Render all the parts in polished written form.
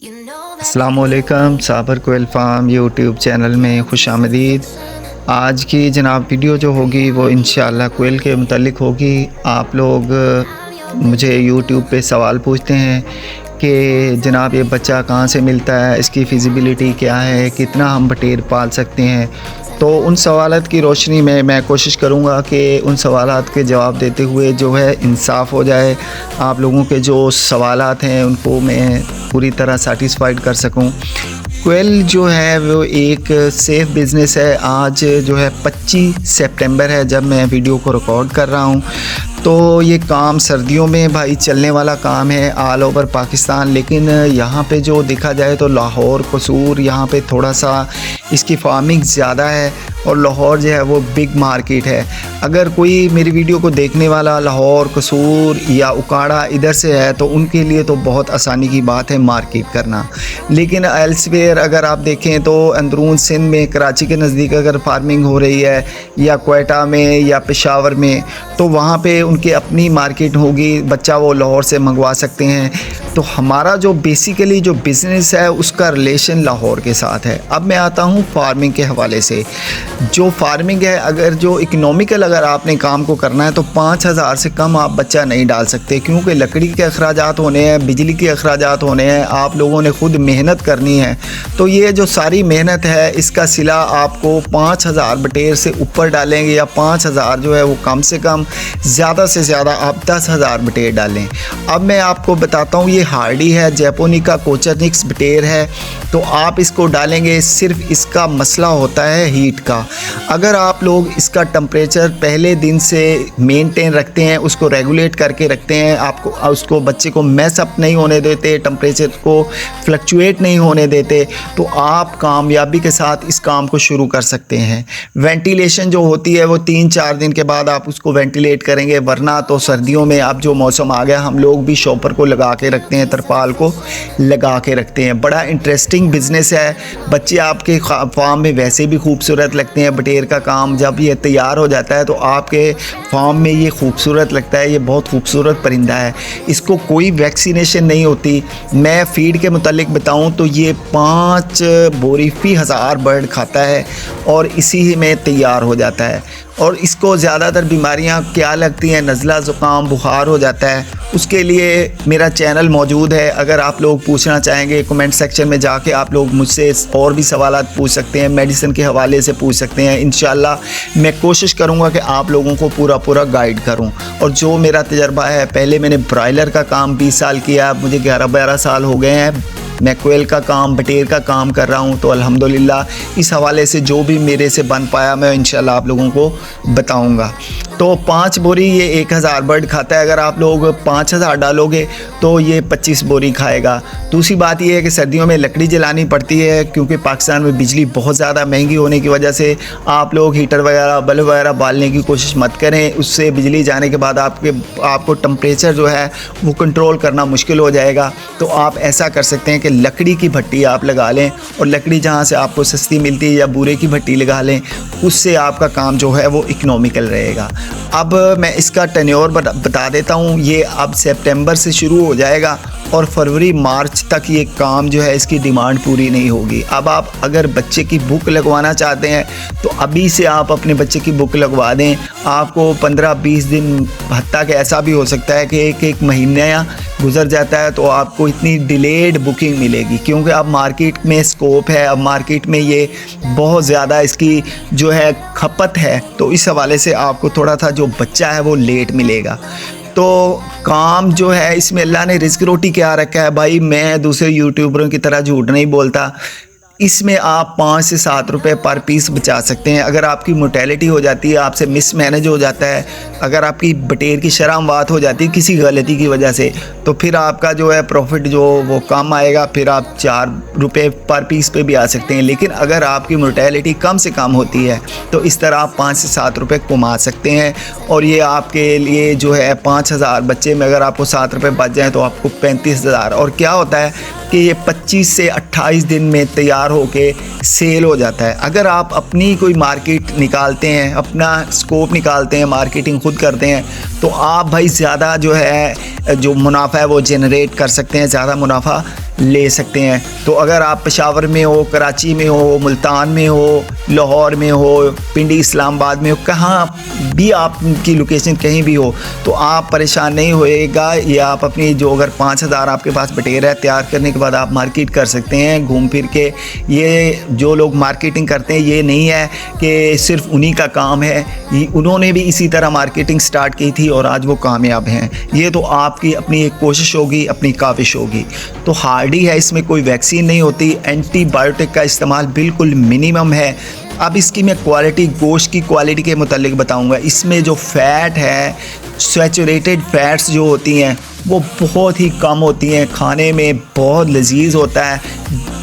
अस्सलामुअलैकुम, साबर कोयल farm YouTube channel में खुश आमदीद। आज की जनाब वीडियो जो होगी वो इंशाअल्लाह कोयल के मुतालिक होगी। आप लोग मुझे यूट्यूब पे सवाल पूछते हैं कि जनाब ये बच्चा कहाँ से मिलता है, इसकी फ़िज़िबिलिटी क्या है, कितना हम बटेर पाल सकते हैं। तो उन सवालात की रोशनी में मैं कोशिश करूँगा कि उन सवालात के जवाब देते हुए जो है इंसाफ़ हो जाए। आप लोगों के जो सवालात हैं उनको मैं पूरी तरह सैटिस्फाइड कर सकूँ। कोयल जो है वो एक सेफ़ बिज़नेस है। आज जो है 25 सितंबर है जब मैं वीडियो को रिकॉर्ड कर रहा हूँ। तो ये काम सर्दियों में भाई चलने वाला काम है ऑल ओवर पाकिस्तान, लेकिन यहाँ पे जो देखा जाए तो लाहौर, कसूर, यहाँ पे थोड़ा सा इसकी फार्मिंग ज़्यादा है और लाहौर जो है वो बिग मार्केट है। अगर कोई मेरी वीडियो को देखने वाला लाहौर, कसूर या उकाड़ा इधर से है तो उनके लिए तो बहुत आसानी की बात है मार्केट करना। लेकिन एल्सवेयर अगर आप देखें तो अंदरून सिंध में, कराची के नज़दीक अगर फार्मिंग हो रही है या क्वेटा में या पेशावर में, तो वहाँ पे उनकी अपनी मार्केट होगी, बच्चा वो लाहौर से मंगवा सकते हैं। तो हमारा जो बेसिकली जो बिज़नेस है उसका रिलेशन लाहौर के साथ है। अब मैं आता हूँ फार्मिंग के हवाले से। जो फार्मिंग है, अगर जो इकोनॉमिकल अगर आपने काम को करना है तो 5000 से कम आप बच्चा नहीं डाल सकते, क्योंकि लकड़ी के अखराजात होने हैं, बिजली के अखराजात होने हैं, आप लोगों ने खुद मेहनत करनी है। तो ये जो सारी मेहनत है इसका सिला आपको 5000 बटेर से ऊपर डालेंगे या 5000 जो है वो कम से कम, ज़्यादा से ज़्यादा आप 10,000 बटेर डालें। अब मैं आपको बताता हूँ, ये हार्डी है, जैपोनिका कोचरनिक्स बटेर है। तो आप इसको डालेंगे, सिर्फ इसका मसला होता है हीट का। अगर आप लोग इसका टेम्परेचर पहले दिन से मेंटेन रखते हैं, उसको रेगुलेट करके रखते हैं, आपको उसको बच्चे को मैस अप नहीं होने देते, टेम्परेचर को फ्लक्चुएट नहीं होने देते, तो आप कामयाबी के साथ इस काम को शुरू कर सकते हैं। वेंटिलेशन जो होती है वो 3-4 दिन के बाद आप उसको वेंटिलेट करेंगे, वरना तो सर्दियों में अब जो मौसम आ गया, हम लोग भी शॉपर को लगा के रखते हैं, तरपाल को लगा के रखते हैं। बड़ा इंटरेस्टिंग बिज़नेस है। बच्चे आपके फार्म में वैसे भी खूबसूरत लगते हैं। बटेर का काम जब ये तैयार हो जाता है तो आपके फार्म में ये खूबसूरत लगता है। ये बहुत खूबसूरत परिंदा है। इसको कोई वैक्सीनेशन नहीं होती। मैं फ़ीड के मुतालिक बताऊं तो ये 5 बोरी फ़ी 1000 बर्ड खाता है और इसी में तैयार हो जाता है। और इसको ज़्यादातर बीमारियां क्या लगती हैं, नज़ला, ज़ुकाम, बुखार हो जाता है। उसके लिए मेरा चैनल मौजूद है। अगर आप लोग पूछना चाहेंगे कमेंट सेक्शन में जाके आप लोग मुझसे और भी सवालात पूछ सकते हैं, मेडिसिन के हवाले से पूछ सकते हैं। इंशाल्लाह मैं कोशिश करूंगा कि आप लोगों को पूरा गाइड करूं। और जो मेरा तजर्बा है, पहले मैंने ब्रॉयलर का काम 20 साल किया, मुझे 11-12 साल हो गए हैं। मैं कोयल का काम, बटेर का काम कर रहा हूं। तो अल्हम्दुलिल्लाह इस हवाले से जो भी मेरे से बन पाया मैं इंशाल्लाह आप लोगों को बताऊंगा। तो 5 बोरी ये 1000 बर्ड खाता है। अगर आप लोग 5000 डालोगे तो ये 25 बोरी खाएगा। दूसरी बात ये है कि सर्दियों में लकड़ी जलानी पड़ती है, क्योंकि पाकिस्तान में बिजली बहुत ज़्यादा महंगी होने की वजह से आप लोग हीटर वगैरह, बल्ब वगैरह बालने की कोशिश मत करें। उससे बिजली जाने के बाद आपको टेम्परेचर जो है वो कंट्रोल करना मुश्किल हो जाएगा। तो आप ऐसा कर सकते हैं कि लकड़ी की भट्टी आप लगा लें, और लकड़ी जहाँ से आपको सस्ती मिलती है या बूरे की भट्टी लगा लें, उससे आपका काम जो है वो इकोनॉमिकल रहेगा। अब मैं इसका टेन्योर बता देता हूँ। ये अब सितंबर से शुरू हो जाएगा और फरवरी मार्च तक ये काम जो है इसकी डिमांड पूरी नहीं होगी। अब आप अगर बच्चे की बुक लगवाना चाहते हैं तो अभी से आप अपने बच्चे की बुक लगवा दें। आपको 15-20 दिन, हत्ता कि ऐसा भी हो सकता है कि एक महीना गुजर जाता है तो आपको इतनी डिलेड बुकिंग मिलेगी, क्योंकि अब मार्केट में स्कोप है, अब मार्केट में ये बहुत ज़्यादा इसकी जो है खपत है। तो इस हवाले से आपको थोड़ा सा जो बच्चा है वो लेट मिलेगा। तो काम जो है इसमें अल्लाह ने रिस्क रोटी क्या रखा है भाई। मैं दूसरे यूट्यूबरों की तरह झूठ नहीं बोलता। इसमें आप 5 से 7 रुपए पर पीस बचा सकते हैं। अगर आपकी मोर्टेलिटी हो जाती है, आपसे मिस मैनेज हो जाता है, अगर आपकी बटेर की शरामवात हो जाती है किसी गलती की वजह से, तो फिर आपका जो है प्रॉफिट जो वो कम आएगा। फिर आप 4 रुपए पर पीस पे भी आ सकते हैं। लेकिन अगर आपकी मोर्टेलिटी कम से कम होती है तो इस तरह आप 5 से 7 रुपए कमा सकते हैं। और ये आपके लिए जो है 5000 बच्चे में अगर आपको 7 रुपए बच जाए तो आपको 35,000। और क्या होता है कि ये 25 से 28 दिन में तैयार होके सेल हो जाता है। अगर आप अपनी कोई मार्केट निकालते हैं, अपना स्कोप निकालते हैं, मार्केटिंग खुद करते हैं, तो आप भाई ज़्यादा जो है जो मुनाफा है वो जनरेट कर सकते हैं, ज़्यादा मुनाफा ले सकते हैं। तो अगर आप पेशावर में हो, कराची में हो, मुल्तान में हो, लाहौर में हो, पिंडी इस्लामाबाद में हो, कहाँ भी आपकी लोकेशन कहीं भी हो, तो आप परेशान नहीं होएगा। ये आप अपनी जो अगर 5000 आपके पास बटेर है, तैयार करने के बाद आप मार्केट कर सकते हैं घूम फिर के। ये जो लोग मार्केटिंग करते हैं, ये नहीं है कि सिर्फ उन्हीं का काम है, उन्होंने भी इसी तरह मार्केटिंग स्टार्ट की थी और आज वो कामयाब हैं। ये तो आपकी अपनी एक कोशिश होगी, अपनी काविश होगी। तो हार्डी है, इसमें कोई वैक्सीन नहीं होती, एंटीबायोटिक का इस्तेमाल बिल्कुल मिनिमम है। अब इसकी मैं क्वालिटी, गोश्त की क्वालिटी के मुतालिक बताऊंगा। इसमें जो फ़ैट है, सैचुरेटेड फैट्स जो होती हैं वो बहुत ही कम होती हैं, खाने में बहुत लजीज होता है,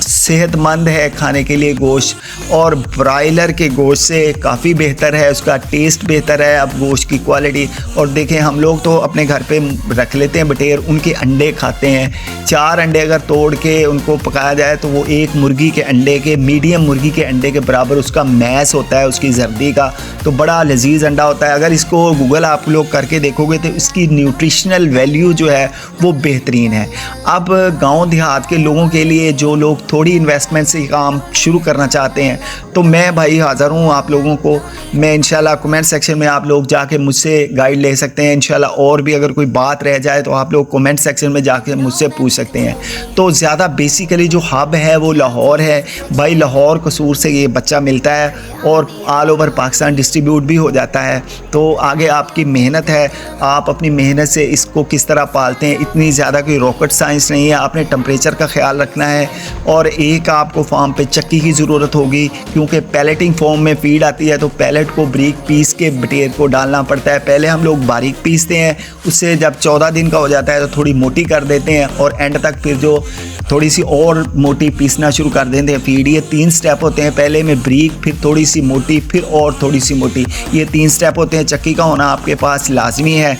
सेहतमंद है खाने के लिए गोश्त, और ब्रायलर के गोश्त से काफ़ी बेहतर है, उसका टेस्ट बेहतर है। अब गोश्त की क्वालिटी, और देखें हम लोग तो अपने घर पे रख लेते हैं बटेर, उनके अंडे खाते हैं। 4 अंडे अगर तोड़ के उनको पकाया जाए तो वो एक मुर्गी के अंडे के, मीडियम मुर्गी के अंडे के बराबर उसका मैस होता है, उसकी जर्दी का, तो बड़ा लजीज अंडा होता है। अगर इसको गूगल आप लोग करके देखोगे तो इसकी न्यूट्रिशनल वैल्यू जो है वो बेहतरीन है। अब गाँव देहात के लोगों के लिए, जो लोग थोड़ी इन्वेस्टमेंट से काम शुरू करना चाहते हैं, तो मैं भाई हाज़िर हूँ आप लोगों को। मैं इंशाल्लाह कमेंट सेक्शन में आप लोग जाके मुझसे गाइड ले सकते हैं इंशाल्लाह, और भी अगर कोई बात रह जाए तो आप लोग कमेंट सेक्शन में जाके मुझसे पूछ सकते हैं। तो ज़्यादा बेसिकली जो हब है वो लाहौर है भाई, लाहौर कसूर से ये बच्चा मिलता है और ऑल ओवर पाकिस्तान डिस्ट्रीब्यूट भी हो जाता है। तो आगे आपकी मेहनत है, आप अपनी मेहनत से इसको किस तरह पालते हैं, इतनी ज़्यादा कोई रॉकेट साइंस नहीं है। आपने टेम्परेचर का ख्याल रखना है, और एक आपको फार्म पे चक्की की ज़रूरत होगी, क्योंकि पैलेटिंग फॉर्म में फीड आती है, तो पैलेट को बारीक पीस के बटेर को डालना पड़ता है। पहले हम लोग बारीक पीसते हैं, उससे जब 14 दिन का हो जाता है तो थोड़ी मोटी कर देते हैं, और एंड तक फिर जो थोड़ी सी और मोटी पीसना शुरू कर देते हैं फीड। ये 3 स्टेप होते हैं, पहले में बारीक, फिर थोड़ी सी मोटी, फिर और थोड़ी सी मोटी, ये 3 स्टेप होते हैं। चक्की का होना आपके पास लाजमी है।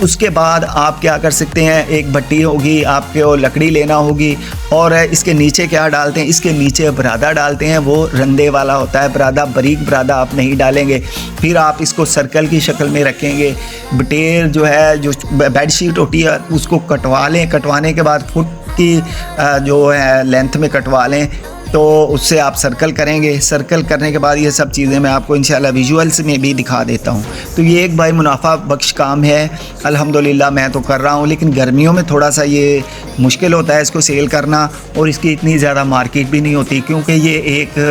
उसके बाद आप क्या कर सकते हैं, एक भट्टी होगी आपको, लकड़ी लेना होगी, और इसके नीचे क्या डालते हैं, इसके नीचे बरादा डालते हैं, वो रंदे वाला होता है बरादा, बारीक बरादा आप नहीं डालेंगे। फिर आप इसको सर्कल की शक्ल में रखेंगे। बटेर जो है, जो बेडशीट होती है उसको कटवा लें, कटवाने के बाद फुट की जो है लेंथ में कटवा लें, तो उससे आप सर्कल करेंगे। सर्कल करने के बाद ये सब चीज़ें मैं आपको इंशाल्लाह विजुअल्स में भी दिखा देता हूँ। तो ये एक भाई मुनाफा बख्श काम है, अल्हम्दुलिल्लाह मैं तो कर रहा हूँ, लेकिन गर्मियों में थोड़ा सा ये मुश्किल होता है इसको सेल करना, और इसकी इतनी ज़्यादा मार्केट भी नहीं होती, क्योंकि ये एक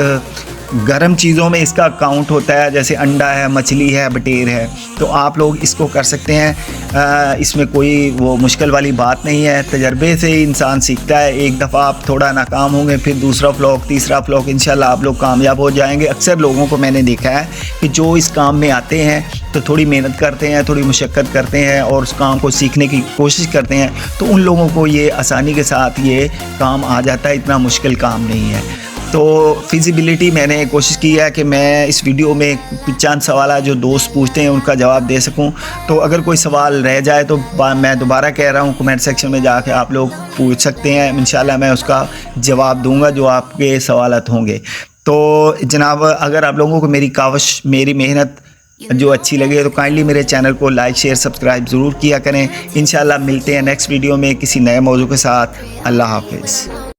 गर्म चीज़ों में इसका काउंट होता है, जैसे अंडा है, मछली है, बटेर है। तो आप लोग इसको कर सकते हैं, इसमें कोई वो मुश्किल वाली बात नहीं है। तजर्बे से ही इंसान सीखता है। एक दफ़ा आप थोड़ा नाकाम होंगे, फिर दूसरा फ्लॉक, तीसरा फ्लॉक, इंशाल्लाह आप लोग कामयाब हो जाएंगे। अक्सर लोगों को मैंने देखा है कि जो इस काम में आते हैं तो थोड़ी मेहनत करते हैं, थोड़ी मुशक्क़त करते हैं, और उस काम को सीखने की कोशिश करते हैं, तो उन लोगों को ये आसानी के साथ ये काम आ जाता है, इतना मुश्किल काम नहीं है। तो फिजिबिलिटी मैंने कोशिश की है कि मैं इस वीडियो में चंद सवाल जो दोस्त पूछते हैं उनका जवाब दे सकूं। तो अगर कोई सवाल रह जाए तो मैं दोबारा कह रहा हूं, कमेंट सेक्शन में जाके आप लोग पूछ सकते हैं, इंशाल्लाह मैं उसका जवाब दूंगा जो आपके सवालत होंगे। तो जनाब, अगर आप लोगों को मेरी काविश, मेरी मेहनत जो अच्छी लगे तो काइंडली मेरे चैनल को लाइक, शेयर, सब्सक्राइब ज़रूर किया करें। इंशाल्लाह मिलते हैं नेक्स्ट वीडियो में किसी नए मौजू के साथ। अल्लाह हाफिज़।